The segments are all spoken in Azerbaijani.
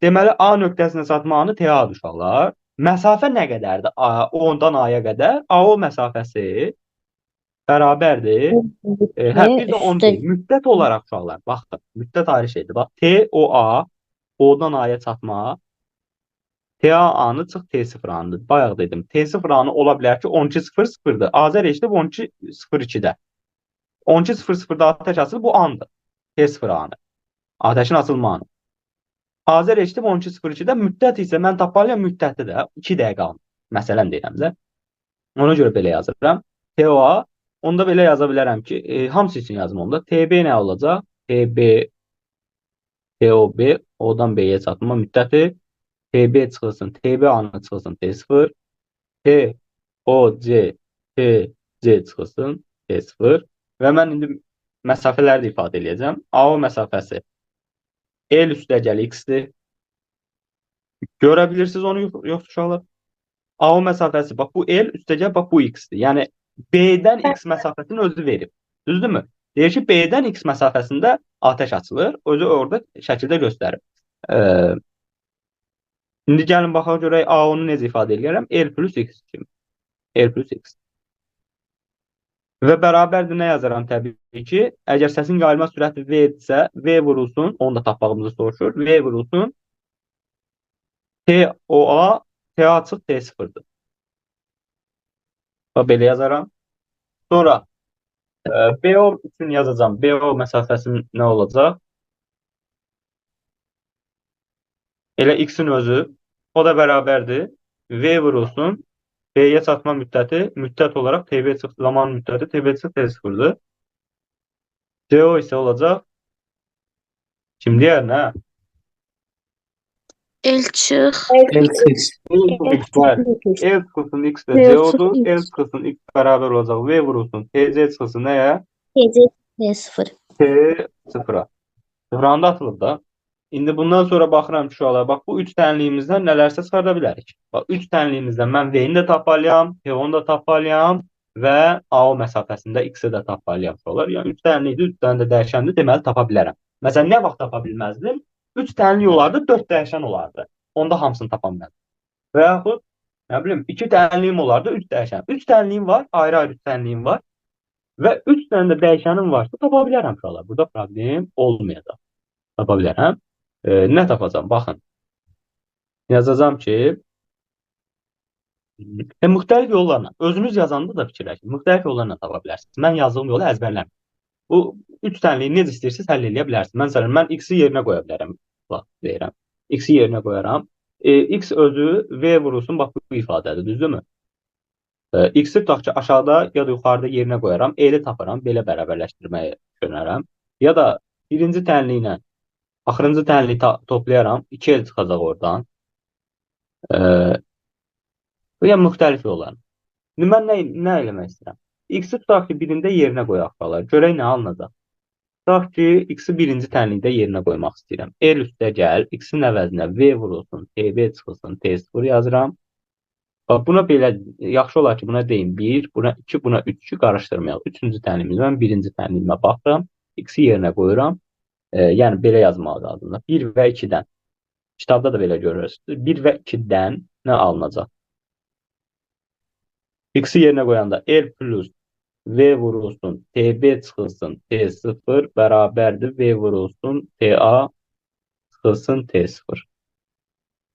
Deməli, A nöqtəsinə çatmağını TA-dır uşaqlar. Məsafə nə qədərdir? O-dan A-ya qədər. AO məsafəsi bərabərdir. Hə, bir də onu Üstə deyim. Müddət olaraq uşaqlar, baxın, müddət ayrı şeydir. Bax, TOA, O-dan A-ya çatma, TA-nı çıx T0-anıdır. Bayaq dedim. T0-anı ola bilər ki, 12.00-dır. Azər eşidib 12.02-də. 12.00-da atəş açılır, bu andır. T0-anı. Atəşin açılma anı. Azər eşidib 12.02-də, müddət isə mən tapmalıyam müddəti də 2 dəqiqə alır. Məsələn deyirəm də. Ona görə belə yazıram. TOA, onda belə yaza bilərəm ki, hamısı üçün yazım onda. TB nə olacaq? TB, TOB, O-dan B-yə çatma müddəti. TB çıxılsın, TB anı çıxılsın T0. T, O, C, T, C çıxılsın T0. Və mən indi məsafələri də ifadə edəcəm. AO məsafəsi L üstəgəl X-dir. Görə bilirsiniz onu yoxsa uşaqlar? AO məsafəsi, bax bu L üstəgəl, bax bu X-dir. Yəni B-dən X məsafəsini özü verib. Düzdürmü? Deyir ki, B-dən X məsafəsində atəş açılır. Özü orada şəkildə göstərib. İndi gəlin baxaq görək AO-nu necə ifadə edirəm? L plus X kimi. L plus X. Və bərabərdir nə yazaram təbii ki? Əgər səsin yayılma sürəti V-dirsə, V vurulsun, onu da tapmağımızı soruşur. V vurulsun, TOA, TA açıq T0-dır. Belə yazaram. Sonra BO üçün yazacağım. BO məsafəsinin nə olacaq? Elə X-in özü. O da bərabərdir. V vurulsun. B-yə çatma müddəti, müddət olaraq TB çıx zaman müddəti TB çıx T0-dır. CO isə olacaq. Kim deyər, nə? el çıx. L6. L çıxılsın X də CO-dur. L çıxılsın X bərabər olacaq. V vurulsun. TC çıxılsın nəyə? T0. T0-a. Sıfıranı da atılıb da. İndi bundan sonra baxıram ki, uşaqlar, bax bu 3 tənliyimizdən nələrsə çıxarda bilərik. Bax 3 tənliyimizdən mən V-ni də tapmalıyam, T-onu da tapmalıyam və AO məsafəsində X-i də tapmalıyam uşaqlar. Yəni 3 tənlikdir, 3 dənə də dəyişəndir, deməli tapa bilərəm. Məsələn, nə vaxt tapa bilməzdim? 3 tənlik olardı, 4 dəyişən olardı. Onda hamısını tapa bilməzdim. Və yaxud, nə bilim, 2 tənliyim olardı, 3 dəyişən. 3 tənliyim var, ayrı-ayrı 3 tənliyim var və 3 dənə də dəyişənim varsa tapa bilərəm uşaqlar. Burada problem olmayacaq. Tapa bilərəm. Nə tapacağım? Baxın. Yazacağım ki, müxtəlif yollarla, özünüz yazanda da fikirləşin, müxtəlif yollarla tapa bilərsiniz. Mən yazdığım yolu əzbərləmirəm. Bu 3 dənliyi necə istəyirsiniz həll edə bilərsiniz. Məsələn, mən X-i yerinə qoya bilərəm. Bax, deyirəm. X-i yerinə qoyaram. X özü V vurulsun, bax bu ifadədir, düzdürmü? X-i tutaq ki, aşağıda ya da yuxarıda yerinə qoyaram, E-li tapıram, belə bərabərləşdirməyə yönərəm. Ya da birinci tənliylə axırıncı tənliyi toplayaram, 2 el çıxacaq oradan. Yəni müxtəlif yollar. İndi mən nə eləmək istəyirəm? X-i tutaq ki, birində yerinə qoyaq falan. Görək nə alınacaq. Tutaq ki, X-i birinci tənlikdə yerinə qoymaq istəyirəm. L üstə gəl, X-in əvəzinə V vurulsun, TB çıxılsın, T0 yazıram. Bax, buna belə, yaxşı olar ki, buna deyim 1, buna 2, buna 3 qarışdırmayaq. Üçüncü tənliyimiz, mən birinci tənliyimə baxıram, X-i yerinə qoyuram. Yəni belə yazmaq lazımdır. 1 və 2-dən. Kitabda da belə görürsünüz. 1 və 2-dən nə alınacaq? X-i yerinə qoyanda L plus V vurulsun, TB çıxılsın, T0 bərabərdir. V vurulsun, TA çıxılsın, T0.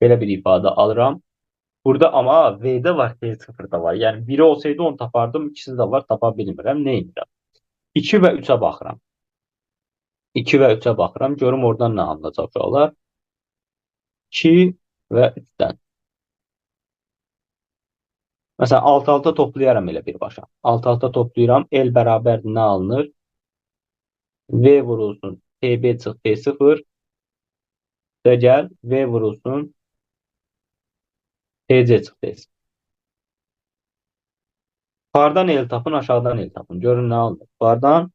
Belə bir ifadə alıram. Burada amma V-də var, T0-da var. Yəni biri olsaydı onu tapardım, ikisi də var, tapa bilmirəm. Nə edirəm? 2 və 3-ə baxıram. 2 və 3-ə baxıram. Görüm oradan nə alınacaq uşaqlar. 2 və 3-dən. Məsələn, alt-alta toplayaram elə birbaşa. Alt-alta toplayıram. L bərabərdir nə alınır? V vurulsun. TB çıx T0. Gəl. V vurulsun. TC çıx T0. Yuxarıdan L tapın, aşağıdan L tapın. Görün nə alınır. Yuxarıdan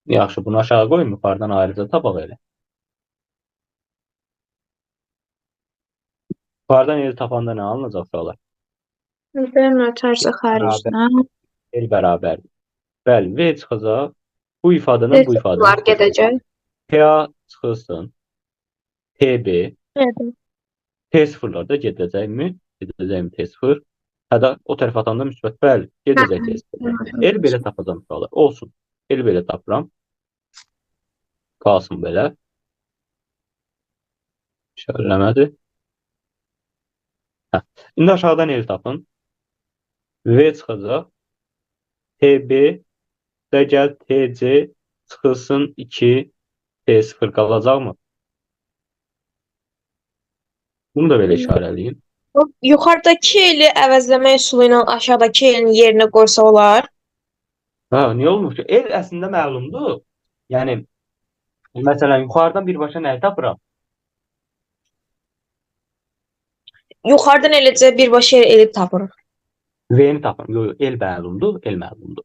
yaxşı, bunu aşağı qoyun. Yuxarıdan ayrıca tapaq elə. Yuxarıdan L tapanda nə alınacaq uşaqlar? L ötərsə xaricdən. L bərabərdir. Bəli, V çıxacaq. Bu ifadədən bu ifadədən gedəcək. TA çıxılsın. TB, Evet. T0'lar da gedəcəkmi? Gedəcəkmi T0? Hətta o tərəf atanda müsbət, bəli, gedəcək T0. El belə tapacam uşaqlar. Olsun. El belə tapıram. Qalsın belə. İşarələmədi. Hə. İndi aşağıdan el tapın. V çıxacaq. TB də gəl TC çıxılsın 2 T0 qalacaqmı? Bunu da belə işarələyim. Yuxarıdakı eli əvəzləmə üsulu ilə aşağıdakı elin yerinə qoysa olar. Hə, niyə olmur ki? El əslində məlumdur. Yəni, məsələn, yuxarıdan birbaşa nəyi tapıram? Yuxarıdan eləcə birbaşa eli tapırıq. V-ni tapıram. Yox, el məlumdur, el məlumdur.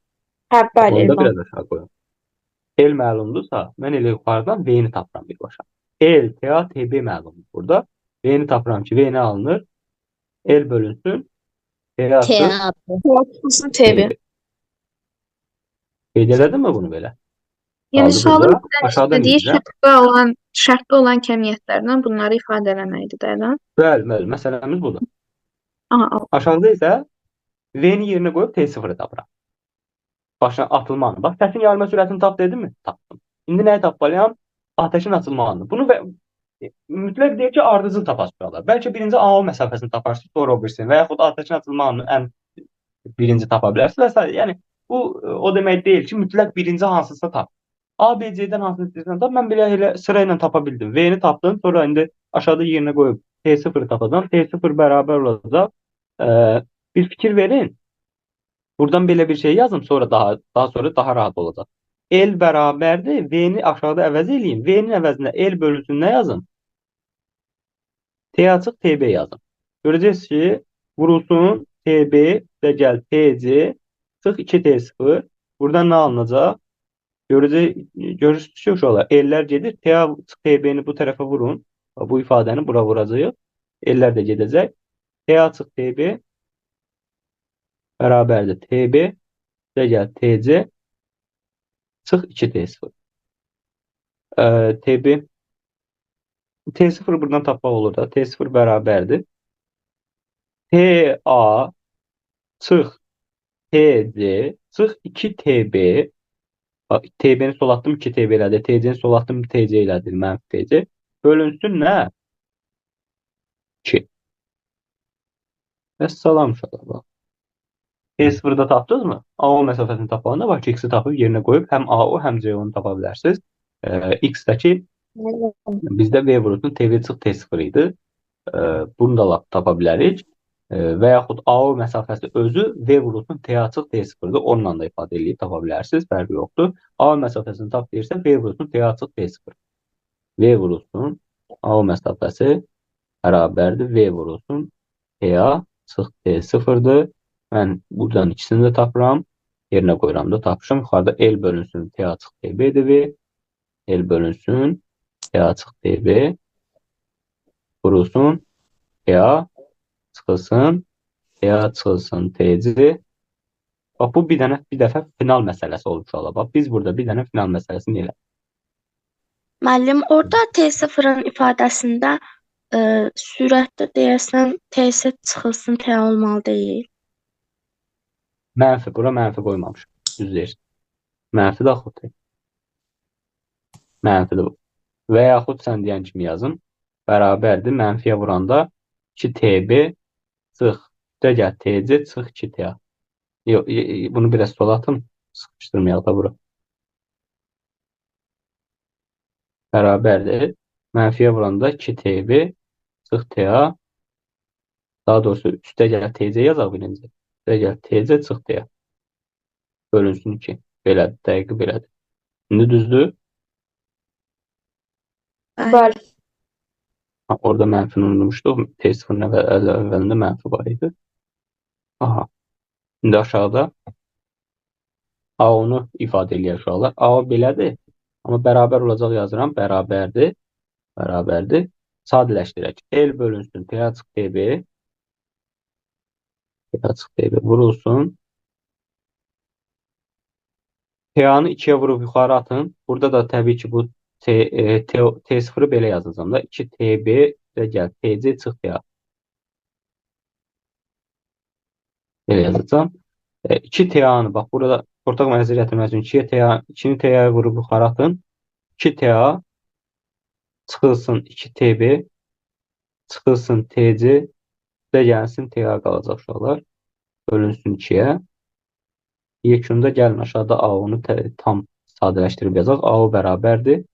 Hə, bəli, Onu da elvan. biraz aşağı qoyum. El məlumdursa, mən elə yuxarıdan V-ni tapıram birbaşa. El, TA, TB məlumdur burada. V-ni tapıram ki, V nə alınır? El bölünsün, TA-sı Teatr. TB. Qeyd elədin mi bunu belə? Yəni Qaldı sualın burada. Aşağıdan dediyi indirəm. şərtdə olan kəmiyyətlərlə bunları ifadə eləməkdir də, elə? Bəli, bəli, məsələmiz budur. Aha, Aşağıda isə V-ni yerinə qoyub T0'ı tapıram. Başına atılma anı. Bax, səsin yayılma sürətini tap dedim mi? Tapdım. İndi nəyi tapmalıyam? Ateşin açılma anını. Bunu mütləq deyir ki, ardıcıl tapasınlar. Bəlkə birinci AO məsafəsini taparsınız, sonra o birisini və yaxud ateşin açılma anını ən birinci tapa bilərsiniz. Və yəni, bu o demək deyil ki, mütləq birinci hansısa tap. A, B, C-dən hansını istəyirsən tap. Mən belə elə sırayla tapa bildim. V-ni tapdım. Sonra indi aşağıda yerinə qoyub T0'ı tapacağım. T0 bərabər olacaq. Bir fikir verin. Buradan belə bir şey yazım, sonra daha sonra daha rahat olacaq. L bərabərdir. V-ni aşağıda əvəz edeyim. V-nin əvəzinə L bölünsün nə yazım? T açıq TB yazım. Görəcəksiniz ki, vurulsun TB və gəl TC çıx 2T0. Buradan nə alınacaq? Görürsünüz ki, uşaqlar, L'lər gedir. T açıq TB-ni bu tərəfə vurun. Bu ifadəni bura vuracağıq. L'lər də gedəcək. T açıq TB bərabərdir TB və gəl TC çıx 2T0. TB T0 buradan tapmaq olur da. T0 bərabərdir. TA çıx TC çıx 2TB. TB-ni sol atdım 2TB elədi. TC-ni sol atdım TC elədi. Mənfi TC. Bölünsün nə? 2. Vəssalam uşaqlar. T0-da tapdınızmı? AO məsafəsini tapanda bax, X-i tapıb yerinə qoyub həm AO, həm CO-nu tapa bilərsiniz. X-dəki bizdə V vurulsun TV çıx T0 idi. Bunu da tapa bilərik. Və yaxud AO məsafəsi özü V vurulsun T açıq T0-dır. Onunla da ifadə edib tapa bilərsiniz. Fərqi yoxdur. AO məsafəsini tap deyirsə V vurulsun T açıq T0. V vurulsun AO məsafəsi bərabərdir. V vurulsun T açıq T0-dır. Mən buradan ikisini də tapıram. Yerinə qoyuram da tapışım. Yuxarıda L bölünsün T açıq TB-dir V. L bölünsün T açıq TB vurulsun T çıxılsın T çıxılsın TC. Bax, bu bir dəfə final məsələsi olmuş ola. Bax, biz burada bir dənə final məsələsini elədik. Müəllim, orada T0-ın ifadəsində sürətdə deyəsən T çıxılsın T olmalı deyil. Mənfi, bura mənfi qoymamışım. Düz deyir. Mənfi də axı T. Mənfidir bu. Və yaxud sən deyən kimi yazın. Bərabərdir. Mənfiyə vuranda 2TB çıx. Gəl TC çıx 2T. Yox, bunu biraz sola atın. Sıxışdırmayaq da bura. Bərabərdir. Mənfiyə vuranda 2TB çıx TA. Daha doğrusu üstə gəl TC yazaq birinci. Üstə gəl TC çıx TA. Bölünsün 2. Belədir. Dəqiqi belədir. İndi düzdür. Bəli. Orada mənfini unutmuşduq. T0-ın əvvəlində mənfi var idi. Aha. İndi aşağıda A-onu ifadə eləyək uşaqlar. A belədir. Amma bərabər olacaq yazıram. Bərabərdir. Bərabərdir. Sadələşdirək. L bölünsün. T açıq TB. T açıq TB vurulsun. T-anı 2-yə vurub yuxarı atın. Burada da təbii ki, bu T0'ı belə yazacağım da. 2TB və gəl. TC çıx ya. Belə yazacağım. 2TA-nı bax burada ortaq mənzil gətirmək üçün 2-ni TA-ya vurub yuxarı atın. 2TA çıxılsın 2TB çıxılsın TC və gəlsin TA qalacaq uşaqlar. Bölünsün 2-yə. Yekunda gəlin aşağıda A-onu tam sadələşdirib yazaq. A-o bərabərdir.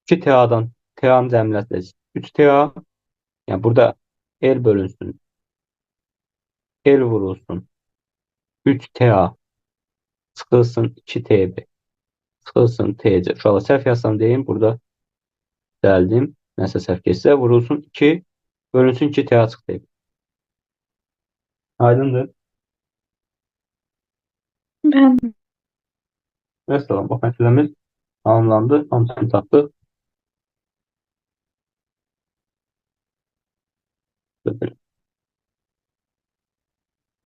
2TA-dan TA-nın cəmləsi 3TA. Yəni burada L bölünsün. L vurulsun. 3TA çıxılsın 2TB. Çıxılsın TC. Uşaqlar səhv yazsam deyim. Burada gəldim. Nəsə səhv keçsə vurulsun 2. Bölünsün 2TA çıx deyim. Aydındır. Mən Mesela bu məsələmiz tamamlandı. Hamısını tapdıq.